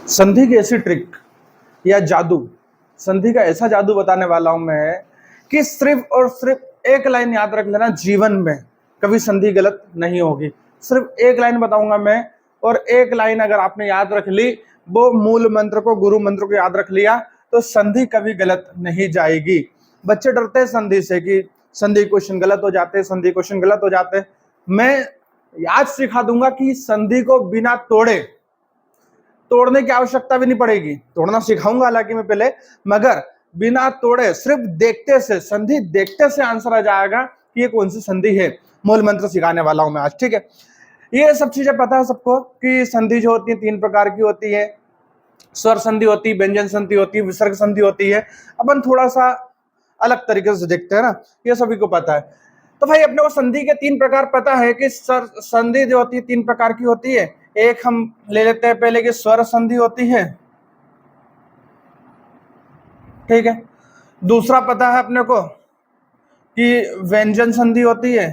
संधि की ऐसी ट्रिक या जादू, संधि का ऐसा जादू बताने वाला हूं मैं कि सिर्फ और सिर्फ एक लाइन याद रख लेना, जीवन में कभी संधि गलत नहीं होगी। सिर्फ एक लाइन बताऊंगा मैं, और एक लाइन अगर आपने याद रख ली, वो मूल मंत्र को, गुरु मंत्र को याद रख लिया, तो संधि कभी गलत नहीं जाएगी। बच्चे डरते हैं संधि से कि संधि क्वेश्चन गलत हो जाते हैं, संधि क्वेश्चन गलत हो जाते हैं। मैं आज सिखा दूंगा कि संधि को बिना तोड़ने की आवश्यकता भी नहीं पड़ेगी। तोड़ना सिखाऊंगा हालांकि मैं पहले, मगर बिना तोड़े सिर्फ देखते से, संधि देखते से आंसर आ जाएगा कि ये कौन सी संधि है। मूल मंत्र सिखाने वाला हूं मैं आज, ठीक है। ये सब चीजें पता है सबको कि संधि जो होती है 3 प्रकार की होती है। स्वर संधि होती है, व्यंजन संधि होती है, विसर्ग संधि होती है। अपन थोड़ा सा अलग तरीके से देखते हैं ना, ये सभी को पता है। तो भाई अपने को संधि के 3 प्रकार पता है कि संधि जो होती है 3 प्रकार की होती है। एक हम ले लेते हैं पहले कि स्वर संधि होती है, ठीक है। दूसरा पता है अपने को कि व्यंजन संधि होती है,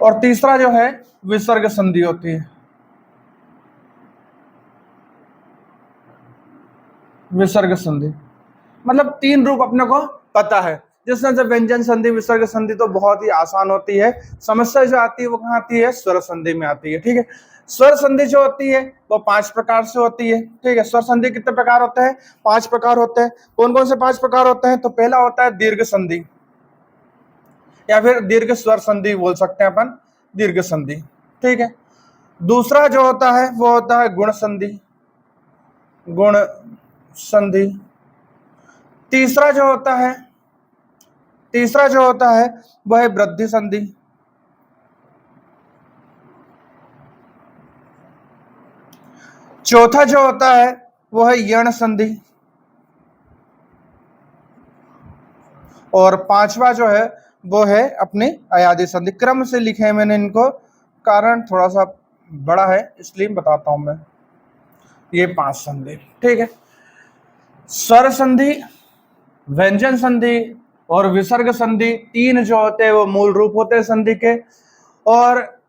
और तीसरा जो है विसर्ग संधि होती है। विसर्ग संधि मतलब 3 रूप अपने को पता है। जिसमें से व्यंजन संधि, विसर्ग संधि तो बहुत ही आसान होती है। समस्या जो आती है वो कहाँ आती है? स्वर संधि में आती है, ठीक है। स्वर संधि जो होती है वो 5 प्रकार से होती है, ठीक है। स्वर संधि कितने प्रकार होते हैं? 5 प्रकार होते हैं। कौन कौन से 5 प्रकार होते हैं? तो पहला होता है दीर्घ संधि, या फिर दीर्घ स्वर संधि बोल सकते हैं अपन, दीर्घ संधि, ठीक है। दूसरा जो होता है वो होता है गुण संधि, गुण संधि। तीसरा जो होता है वह है वृद्धि संधि। चौथा जो होता है वो है यण संधि। और पांचवा जो है वो है अपनी अयादि संधि। क्रम से लिखे हैं मैंने इनको, कारण थोड़ा सा बड़ा है इसलिए बताता हूं मैं। ये 5 संधि, ठीक है। स्वर संधि, व्यंजन संधि और विसर्ग संधि, 3 जो होते हैं वो मूल रूप होते हैं संधि के। और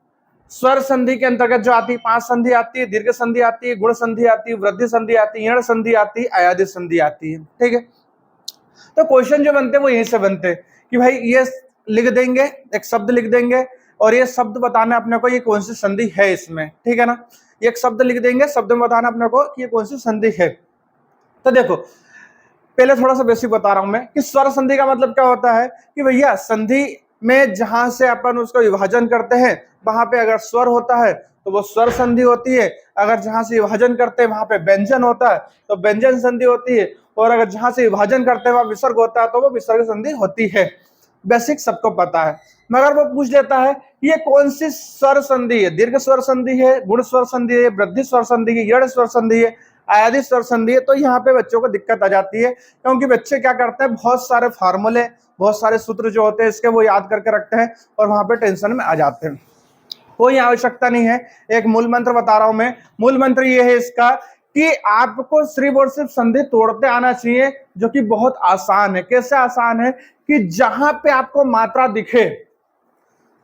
स्वर संधि के अंतर्गत जो आती है 5 संधि आती है। दीर्घ संधि आती है, गुण संधि आती है, वृद्धि संधि आती है, यण संधि आती है, अयादि संधि आती है, ठीक है। तो क्वेश्चन जो बनते हैं वो यहीं से बनते हैं कि भाई ये लिख देंगे, एक शब्द लिख देंगे, और ये शब्द बताना अपने को ये कौन सी संधि है इसमें, ठीक है ना। एक शब्द लिख देंगे, शब्द में बताना अपने को कि ये कौन सी संधि है। तो देखो पहले थोड़ा सा बेसिक बता रहा हूं मैं कि स्वर संधि का मतलब क्या होता है कि भैया संधि में जहां से अपन उसका विभाजन करते हैं वहां पे अगर स्वर होता है तो वो स्वर संधि होती है। अगर जहां से विभाजन करते हैं वहां पे व्यंजन होता है तो व्यंजन संधि होती है। और अगर जहां से विभाजन करते हैं वहां विसर्ग होता है तो वो विसर्ग संधि होती है। बेसिक सबको पता है। मगर वो पूछ लेता है ये कौन सी स्वर संधि है? दीर्घ स्वर संधि है, गुण स्वर संधि है, वृद्धि स्वर संधि है, यण स्वर संधि है, अयादि स्वर संधि है। तो यहाँ पे बच्चों को दिक्कत आ जाती है, क्योंकि बच्चे क्या करते हैं, बहुत सारे फार्मूले, बहुत सारे सूत्र जो होते हैं इसके वो याद करके रखते हैं और वहां पे टेंशन में आ जाते हैं। कोई आवश्यकता नहीं है। एक मूल मंत्र बता रहा हूं मैं। मूल मंत्र ये है इसका कि आपको सिर्फ और सिर्फ संधि तोड़ते आना चाहिए, जो कि बहुत आसान है। कैसे आसान है? कि जहां पे आपको मात्रा दिखे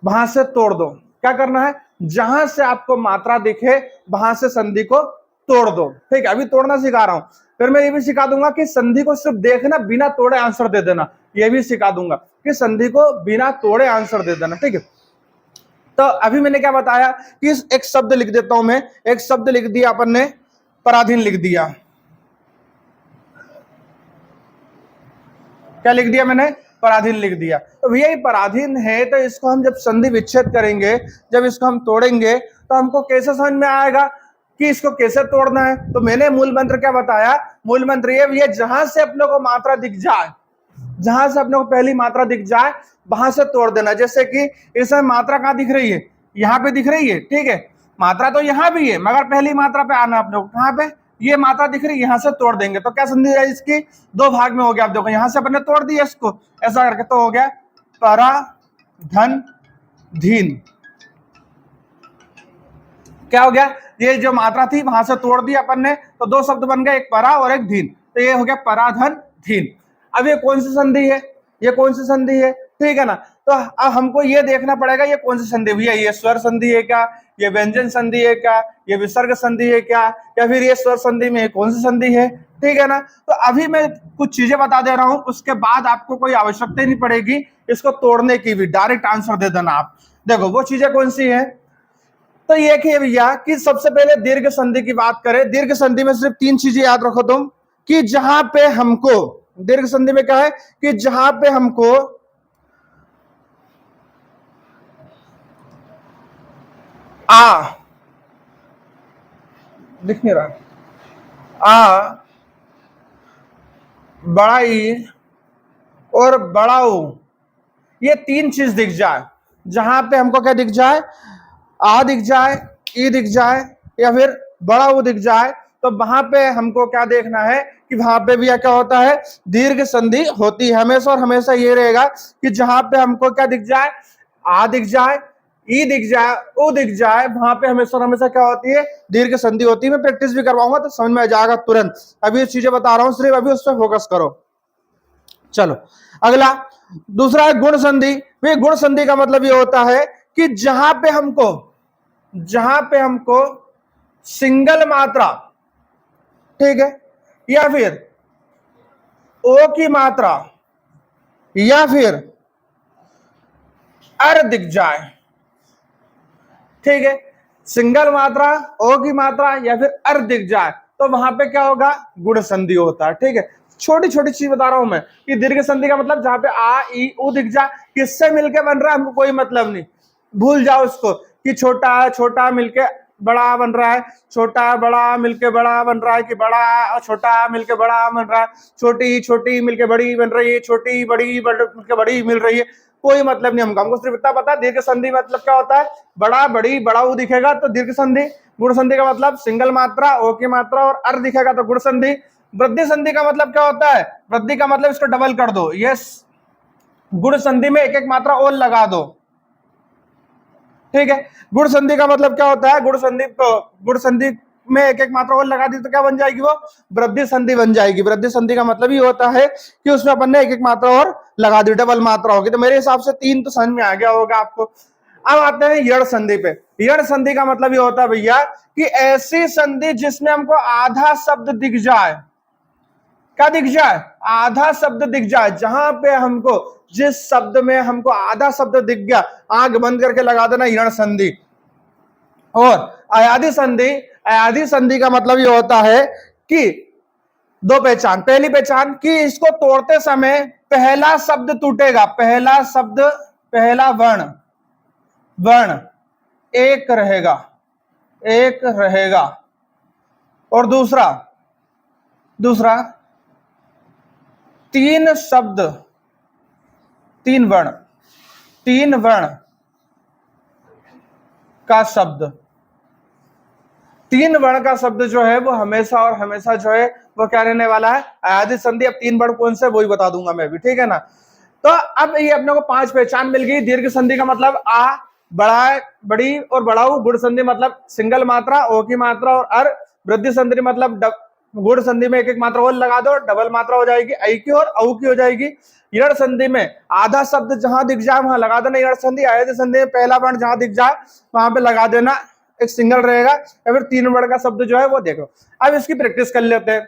वहां से तोड़ दो। क्या करना है? जहां से आपको मात्रा दिखे वहां से संधि को तोड़ दो, ठीक है। अभी तोड़ना सिखा रहा हूं, फिर मैं ये भी सिखा दूंगा कि संधि को सिर्फ देखना, बिना तोड़े आंसर दे देना। ये भी सिखा दूंगा कि संधि को बिना तोड़े आंसर दे देना, ठीक है। तो अभी मैंने क्या बताया कि एक शब्द लिख देता हूं मैं। एक शब्द लिख दिया अपन ने, पराधीन लिख दिया। क्या लिख दिया मैंने? पराधीन लिख दिया। तो भैया ये पराधीन है, तो इसको हम जब संधि विच्छेद करेंगे, जब इसको हम तोड़ेंगे तो हमको कैसे समझ में आएगा कि इसको कैसे तोड़ना है? तो मैंने मूल मंत्र क्या बताया? मूल मंत्र ये भैया, जहां से अपने को मात्रा दिख जाए, जहां से अपने को पहली मात्रा दिख जाए वहां से तोड़ देना। जैसे कि इसमें मात्रा कहां दिख रही है? यहाँ पे दिख रही है, ठीक है। मात्रा तो यहाँ भी है, मगर पहली मात्रा पे आना अपने को। कहां पे? ये मात्रा दिख रही है, यहां से तोड़ देंगे। तो क्या संधि है इसकी? 2 भाग में हो गया। आप देखो यहां से अपने तोड़ दिया इसको, ऐसा करके तो हो गया परा धन धीन। क्या हो गया? ये जो मात्रा थी वहां से तोड़ दी अपन ने, तो 2 शब्द बन गए, एक परा और एक धीन। तो ये हो गया पराधन धीन। अब ये कौन सी संधि है? ये कौन सी संधि है? ठीक है ना। तो अब हमको ये देखना पड़ेगा ये कौन सी संधि भैया, ये स्वर संधि है क्या, ये व्यंजन संधि है क्या, ये विसर्ग संधि है क्या, या फिर ये स्वर संधि में कौन सी संधि है, ठीक है ना। तो अभी मैं कुछ चीजें बता दे रहा हूं, उसके बाद आपको कोई आवश्यकता ही नहीं पड़ेगी इसको तोड़ने की भी, डायरेक्ट आंसर दे देना आप। देखो वो चीजें कौन सी है, तो ये कि भैया कि सबसे पहले दीर्घ संधि की बात करें। दीर्घ संधि में सिर्फ 3 चीजें याद रखो तुम, कि जहां पे हमको, दीर्घ संधि में क्या है कि जहां पे हमको आ, दिख नहीं रहा, आ, बड़ा ई और बड़ा ऊ, ये 3 चीज दिख जाए। जहां पे हमको क्या दिख जाए, आ दिख जाए, ई दिख जाए, या फिर बड़ा ऊ दिख जाए, तो वहां पे हमको क्या देखना है कि वहां पे भी क्या होता है, दीर्घ संधि होती है हमेशा। और हमेशा ये रहेगा कि जहां पे हमको क्या दिख जाए, आ दिख जाए, ई दिख जाए, ओ दिख जाए, वहां पे हमेशा हमेशा क्या होती है, दीर्घ संधि होती है। मैं प्रैक्टिस भी करवाऊंगा तो समझ में आ जाएगा तुरंत। अभी ये चीजें बता रहा हूं, सिर्फ अभी उस पर फोकस करो। चलो अगला, दूसरा है गुण संधि। वे गुण संधि का मतलब ये होता है कि जहां पे हमको सिंगल मात्रा, ठीक है, या फिर ओ की मात्रा या फिर अर दिख जाए, ठीक है, सिंगल मात्रा, ओ की मात्रा या फिर अर दिख जाए, तो वहां पे क्या होगा, गुण संधि होता है। ठीक है, छोटी छोटी चीज बता रहा हूं मैं कि दीर्घ संधि का मतलब जहां पे आ ई उ दिख जाए, किससे मिलके बन रहा है हमको कोई मतलब नहीं, भूल जाओ उसको, कि छोटा मिलके बड़ा बन रहा है, छोटा बड़ा मिलके बड़ा बन रहा है, कि बड़ा और छोटा मिलके बड़ा बन रहा है, छोटी मिलके बड़ी बन रही है, छोटी बड़ी मिलके बड़ी मिल रही है, कोई मतलब नहीं हमको सिर्फ इतना पता है दीर्घ संधि मतलब क्या होता है, बड़ा बड़ी बड़ा ऊ दिखेगा तो दीर्घ संधि। गुण संधि का मतलब सिंगल मात्रा, ओ की मात्रा और अर दिखेगा तो गुण संधि। वृद्धि संधि का मतलब क्या होता है, वृद्धि का मतलब इसको डबल कर दो, यस, गुण संधि में एक एक मात्रा और लगा दो, ठीक है। गुण संधि का मतलब क्या होता है, गुण संधि में एक एक मात्रा और लगा दी तो क्या बन जाएगी, वो वृद्धि संधि बन जाएगी। वृद्धि संधि का मतलब ये होता है कि उसमें अपन ने एक एक मात्रा और लगा दी, डबल मात्रा होगी। तो मेरे हिसाब से 3 तो समझ में आ गया होगा आपको। अब आते हैं यण संधि पे। यण संधि का मतलब ये होता है भैया कि ऐसी संधि जिसमें हमको आधा शब्द दिख जाए, क्या दिख जाए, आधा शब्द दिख जाए, जहां पे हमको, जिस शब्द में हमको आधा शब्द दिख गया, आंख बंद करके लगा देना यण संधि। और अयाधि संधि, अयाधि संधि का मतलब ये होता है कि 2 पहचान। पहली पहचान कि इसको तोड़ते समय पहला शब्द टूटेगा, पहला शब्द, पहला वर्ण एक रहेगा, और दूसरा 3 शब्द, 3 वर्ण का शब्द, 3 वर्ण का शब्द जो है वो हमेशा और हमेशा जो है वो क्या रहने वाला है, अयाधि संधि। अब 3 वर्ण कौन से वही बता दूंगा मैं भी, ठीक है ना। तो अब ये अपने को 5 पहचान मिल गई। दीर्घ संधि का मतलब आ, बड़ा बड़ी और बड़ाऊ। गुण संधि मतलब सिंगल मात्रा, ओ की मात्रा और अर। वृद्धि संधि मतलब गुण संधि में एक एक मात्रा और लगा दो, डबल मात्रा हो जाएगी, ऐ की और औ की हो जाएगी। यण संधि में आधा शब्द जहां दिख जाए वहां लगा देना यण संधि। अयाधि संधि में पहला वर्ण जहां दिख जाए वहां पे लगा देना, एक सिंगल रहेगा। या फिर 3 वर्ण का शब्द जो है वो देखो। अब इसकी प्रैक्टिस कर लेते हैं।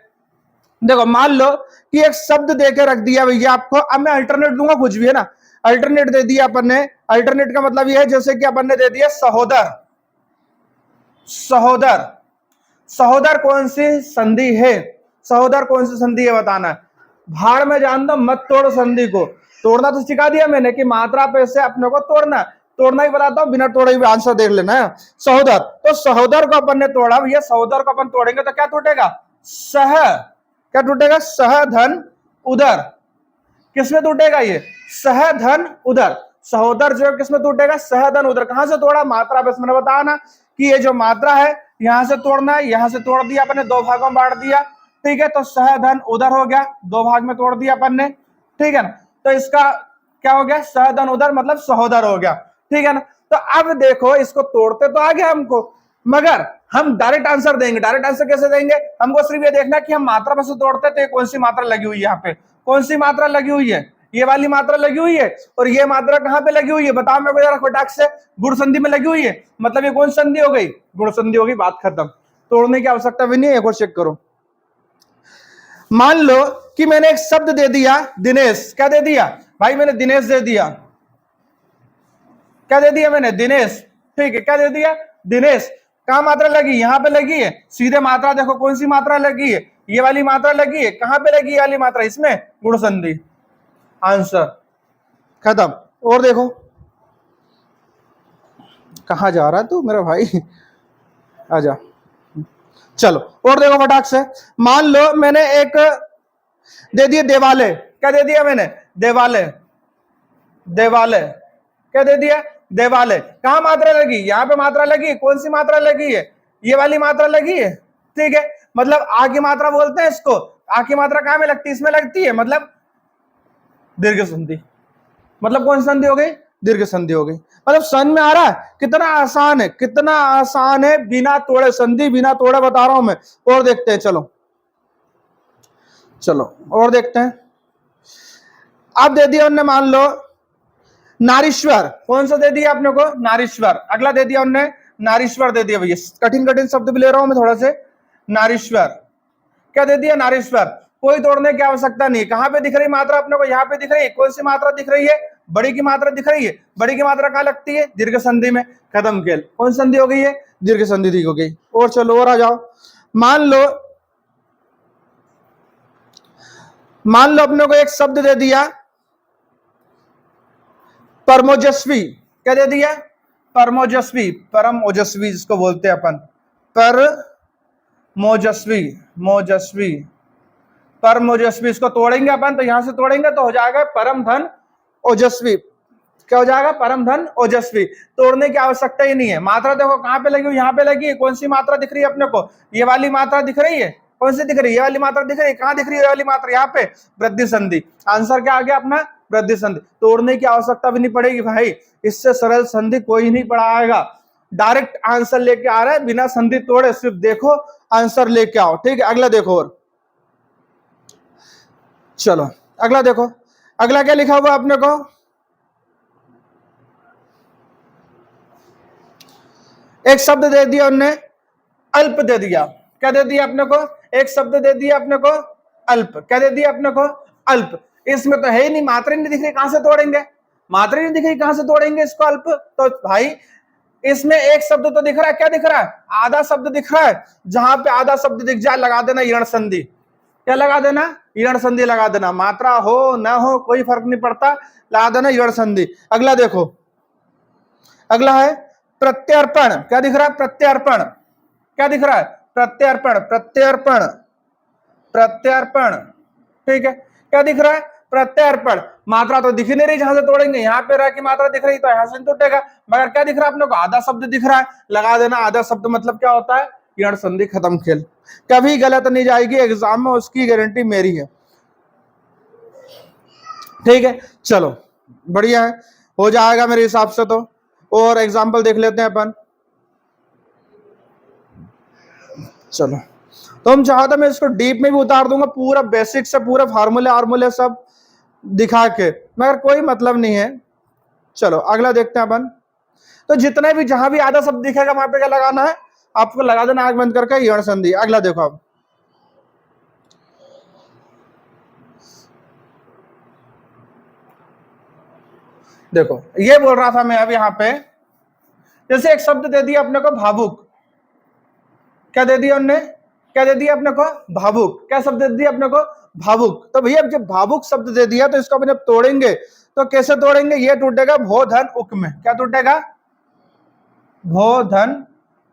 देखो मान लो कि एक शब्द देके रख दिया भैया आपको, अब मैं अल्टरनेट दूंगा, कुछ भी है ना, अल्टरनेट दे दिया अपन ने। अल्टरनेट का मतलब यह है जैसे कि अपन ने दे दिया सहोदर कौन सी संधि है, सहोदर कौन सी संधि है बताना है। भाड़ में जान दो, मत तोड़ संधि को। तोड़ना तो सिखा दिया मैंने कि मात्रा पे से अपने को तोड़ना ही बताता हूं, बिना तोड़े हुए आंसर देख लेना है। सहोदर, तो सहोदर को अपन ने तोड़ा भैया, सहोदर को अपन तोड़ेंगे तो क्या टूटेगा, क्या टूटेगा, सह धन उदर। किसमें टूटेगा ये, सह धन उदर। सहोदर जो किसमें टूटेगा, सह धन उदर। कहां से तोड़ा, मात्रा पे। मैंने बताया ना कि ये जो मात्रा है यहां से तोड़ना है, यहां से तोड़ दिया अपन ने, 2 भागों में बांट दिया, ठीक है। तो सह धन उदर हो गया, 2 भाग में तोड़ दिया अपन ने, ठीक है ना। तो इसका क्या हो गया, सह धन उदर मतलब सहोदर हो गया, ठीक है ना। तो अब देखो इसको तोड़ते तो आ गया हमको, मगर हम डायरेक्ट आंसर देंगे। डायरेक्ट आंसर कैसे देंगे, हमको सिर्फ ये देखना कि हम मात्रा में से तोड़ते तो कौन सी मात्रा लगी हुई है, यहाँ पे कौन सी मात्रा लगी हुई है, ये वाली मात्रा लगी हुई है और ये मात्रा कहां पे लगी हुई है, बताओ मेरे को जरा फटाक से। गुण संधि में लगी हुई है, मतलब ये कौन संधि हो गई, गुण संधि होगी, बात खत्म, तोड़ने की आवश्यकता भी नहीं है। एक और चेक करो, मान लो कि मैंने एक शब्द दे दिया दिनेश, क्या दे दिया भाई, मैंने दिनेश दे दिया, क्या दे दिया मैंने, दिनेश, ठीक है, क्या दे दिया, दिनेश। कहां मात्रा लगी, यहां पे लगी है, सीधे मात्रा देखो कौन सी मात्रा लगी है, ये वाली मात्रा लगी है, कहां पे लगी ये वाली मात्रा, इसमें, गुण संधि, आंसर खत्म। और देखो, कहां जा रहा है तू मेरा भाई, आजा, चलो और देखो फटाक से, मान लो मैंने एक दे दिए देवाले, क्या दे दिया मैंने, देवाले, देवाले, क्या दे दिया, देवाले। कहां मात्रा लगी, यहां पे मात्रा लगी, कौन सी मात्रा लगी है, ये वाली मात्रा लगी है, ठीक है, मतलब आ की मात्रा बोलते हैं इसको, आ की मात्रा कहां में लगती है, इसमें लगती है, मतलब दीर्घ संधि, मतलब कौन संधि हो गई, दीर्घ संधि हो गई। मतलब समझ में आ रहा है कितना आसान है, कितना आसान है, बिना तोड़े संधि, बिना तोड़े बता रहा हूं मैं। और देखते हैं, चलो चलो और देखते हैं। अब दे दिया उनने, मान लो नारीश्वर, कौन सा दे दिया अपने को, नारीश्वर। अगला दे दिया उनने नारीश्वर, दे दिया भैया, कठिन कठिन शब्द भी ले रहा हूं मैं थोड़ा से। नारीश्वर, क्या दे दिया, नारीश्वर। कोई तोड़ने की आवश्यकता नहीं, कहां पे दिख रही मात्रा अपने को, यहां पे दिख रही है, कौन सी मात्रा दिख रही है, बड़ी की मात्रा दिख रही है, बड़ी की मात्रा कहां लगती है, दीर्घ संधि में, खत्म खेल। कौन संधि हो गई है, दीर्घ संधि हो गई। और चलो और आ जाओ, मान लो अपने को एक शब्द दे दिया परमोजस्वी, क्या दे दिया, परमोजस्वी, परम ओजस्वी जिसको बोलते हैं अपन, पर मोजस्वी, मोजस्वी, परम ओजस्वी। इसको तोड़ेंगे अपन, तो यहां से तोड़ेंगे तो हो जाएगा परम धन ओजस्वी, क्या हो जाएगा, परम धन ओजस्वी। तोड़ने की आवश्यकता ही नहीं है। मात्रा देखो कहां पे लगी हुई, यहां पे लगी है, कौन सी मात्रा दिख रही है अपने को, ये वाली मात्रा दिख रही है, कौन सी दिख रही है, ये वाली मात्रा दिख रही है, कहां दिख रही है ये वाली मात्रा, यहाँ पे, वृद्धि संधि। आंसर क्या आ गया अपना, वृद्धि संधि। तोड़ने की आवश्यकता भी नहीं पड़ेगी भाई, इससे सरल संधि कोई नहीं पढ़ाएगा, डायरेक्ट आंसर लेके आ रहा है बिना संधि तोड़े, सिर्फ देखो आंसर लेके आओ, ठीक है। अगला देखो, और चलो अगला देखो, अगला क्या लिखा हुआ अपने को, एक शब्द दे दिया उनने, अल्प दे दिया, क्या दे दिया अपने को, एक शब्द दे दिया अपने को, अल्प, क्या दे दिया अपने को, अल्प। इसमें तो है ही नहीं, मात्रा नहीं दिख रही, कहां से तोड़ेंगे, मात्रा नहीं दिख रही, कहां से तोड़ेंगे इसको अल्प। तो भाई इसमें एक शब्द तो दिख रहा है, क्या दिख रहा है, आधा शब्द दिख रहा है, जहां पे आधा शब्द दिख जाए लगा देना ऋण संधि, क्या लगा देना, ऋण संधि लगा देना, मात्रा हो ना हो कोई फर्क नहीं पड़ता, लगा देना ऋण संधि। अगला देखो, अगला है प्रत्यर्पण, क्या दिख रहा है, प्रत्यर्पण, क्या दिख रहा है, प्रत्यर्पण, प्रत्यर्पण, प्रत्यर्पण, ठीक है, क्या दिख रहा है, प्रत्यर्पण। मात्रा तो दिख ही नहीं रही, जहां से तोड़ेंगे यहाँ पे रह की मात्रा दिख रही तो यहां से टूटेगा, मगर क्या दिख रहा है अपने को, आधा शब्द दिख रहा है, लगा देना आधा शब्द, मतलब क्या होता है, ऋण संधि, खत्म खेल। कभी गलत नहीं जाएगी एग्जाम में, उसकी गारंटी मेरी है, ठीक है। चलो बढ़िया है, हो जाएगा मेरे हिसाब से तो। और एग्जाम्पल देख लेते हैं अपन, चलो। तो हम चाहो तो मैं इसको डीप में भी उतार दूंगा, पूरा बेसिक से पूरे फार्मूले आर्मूले सब दिखा के, मगर कोई मतलब नहीं है। चलो अगला देखते हैं अपन। तो जितने भी जहां भी आधा शब्द दिखेगा वहां पे क्या लगाना है, आपको लगा देना आंख बंद करके ऋण संधि। अगला देखो, अब देखो ये बोल रहा था मैं अब यहाँ पे, जैसे एक शब्द दे दिया अपने को भावुक, क्या दे दिया उनने, क्या दे दिया अपने को, भावुक। क्या शब्द दे दिया अपने को, भावुक। तो भैया जब भावुक शब्द दे दिया तो इसको अपने तोड़ेंगे, तो कैसे तोड़ेंगे, ये टूटेगा भो धन उक में, क्या टूटेगा, भो धन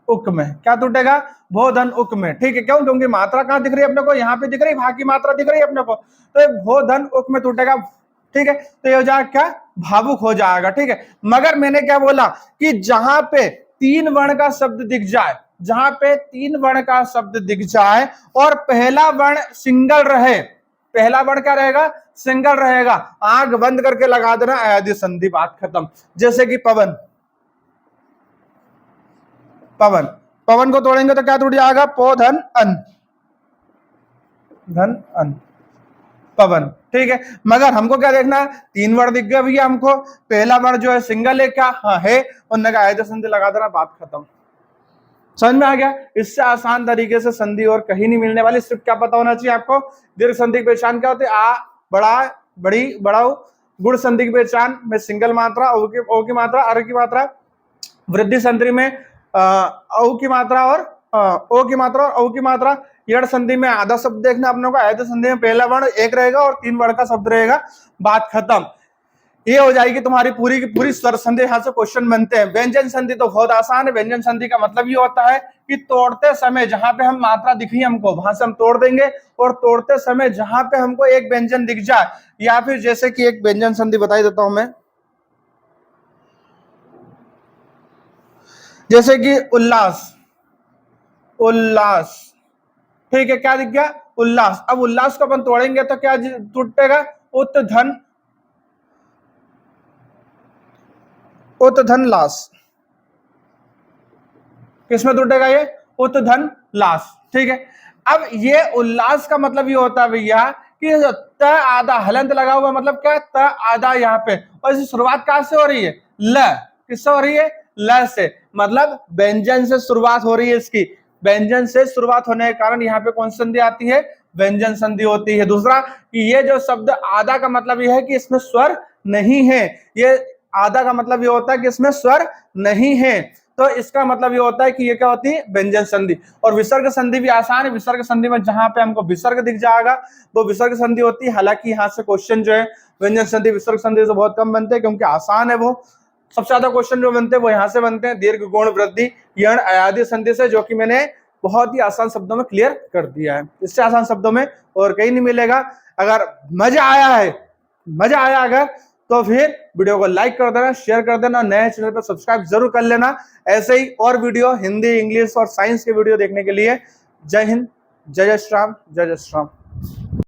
उक में, क्या टूटेगा, भो धन उक में, ठीक है। क्यों, क्योंकि मात्रा कहां दिख रही है अपने को, यहाँ पे दिख रही है, वहां की मात्रा दिख रही है अपने को, तो भो धन उक में टूटेगा, ठीक है। तो ये हो जाएगा क्या, भावुक हो जाएगा, ठीक है। मगर मैंने क्या बोला कि जहां पे तीन वर्ण का शब्द दिख जाए, जहां पे तीन वर्ण का शब्द दिख जाए और पहला वर्ण सिंगल रहे, पहला वर्ण क्या रहेगा, सिंगल रहेगा, आंख बंद करके लगा देना अयादी संधि, बात खत्म। जैसे कि पवन, पवन, पवन को तोड़ेंगे तो क्या टूट जाएगा, पो धन अन, धन अन, पवन। ठीक है, मगर हमको क्या देखना है, 3 वर्ड दिख गया भैया हमको, पहला वर्ड जो है सिंगल है क्या, हाँ है, और नगा आयत संधि लगा देना, बात खत्म। समझ में आ गया। इससे आसान तरीके से संधि और कहीं नहीं मिलने वाली। सिर्फ क्या पता होना चाहिए आपको, दीर्घ संधि की पहचान क्या होती है, आ बड़ा बड़ी बड़ाऊ। गुण संधि की पहचान में सिंगल मात्रा, ओ की मात्रा, अर की मात्रा। वृद्धि संधि में औ की मात्रा और ओ की मात्रा और औ की मात्रा। यड़ संधि में आधा शब्द देखना अपने को, आयत संधि में पहला वर्ण एक रहेगा और 3 वर्ण का शब्द रहेगा, बात खत्म। ये हो जाएगी तुम्हारी पूरी की पूरी स्वर संधि। यहाँ से क्वेश्चन बनते हैं। व्यंजन संधि तो बहुत आसान है। व्यंजन संधि का मतलब ये होता है कि तोड़ते समय जहां पे हम मात्रा दिखी हमको, वहां से हम तोड़ देंगे, और तोड़ते समय जहां पे हमको एक व्यंजन दिख जाए, या फिर जैसे कि एक व्यंजन संधि बताई देता हूं मैं, जैसे कि उल्लास, उल्लास, ठीक है, क्या दिख गया, उल्लास। अब उल्लास को अपन तोड़ेंगे तो क्या टूटेगा, उत्धन, उत्धन लास। किसमें टूटेगा ये, उत्धन लास, ठीक है। अब ये उल्लास का मतलब ये होता है भैया कि त आधा हलंत लगा हुआ, मतलब क्या, त आधा यहाँ पे, और इसकी शुरुआत कहां से हो रही है, ल, किससे हो रही है, ल से, मतलब व्यंजन से शुरुआत हो रही है इसकी। व्यंजन से शुरुआत होने के कारण यहाँ पे कौन सी संधि आती है, व्यंजन संधि होती है। दूसरा कि ये जो शब्द आधा का मतलब यह है कि इसमें स्वर नहीं है। ये आधा का मतलब ये होता है कि इसमें स्वर नहीं है, तो इसका मतलब ये होता है कि ये क्या होती है, व्यंजन संधि। और विसर्ग संधि भी आसान है। विसर्ग संधि में जहां पे हमको विसर्ग दिख जाएगा वो विसर्ग संधि होती है। हालांकि यहाँ से क्वेश्चन जो है व्यंजन संधि विसर्ग संधि से बहुत कम बनते हैं, क्योंकि आसान है वो। सबसे ज्यादा क्वेश्चन जो बनते हैं वो यहाँ से बनते हैं, दीर्घ गुण वृद्धि यण अयादि संधि से, जो कि मैंने बहुत ही आसान शब्दों में क्लियर कर दिया है। इससे आसान शब्दों में और कहीं नहीं मिलेगा। अगर मजा आया है, मजा आया अगर, तो फिर वीडियो को लाइक कर देना, शेयर कर देना, नए चैनल पर सब्सक्राइब जरूर कर लेना। ऐसे ही और वीडियो हिंदी, इंग्लिश और साइंस के वीडियो देखने के लिए जय हिंद, जय जय श्री राम, जय जय श्री राम।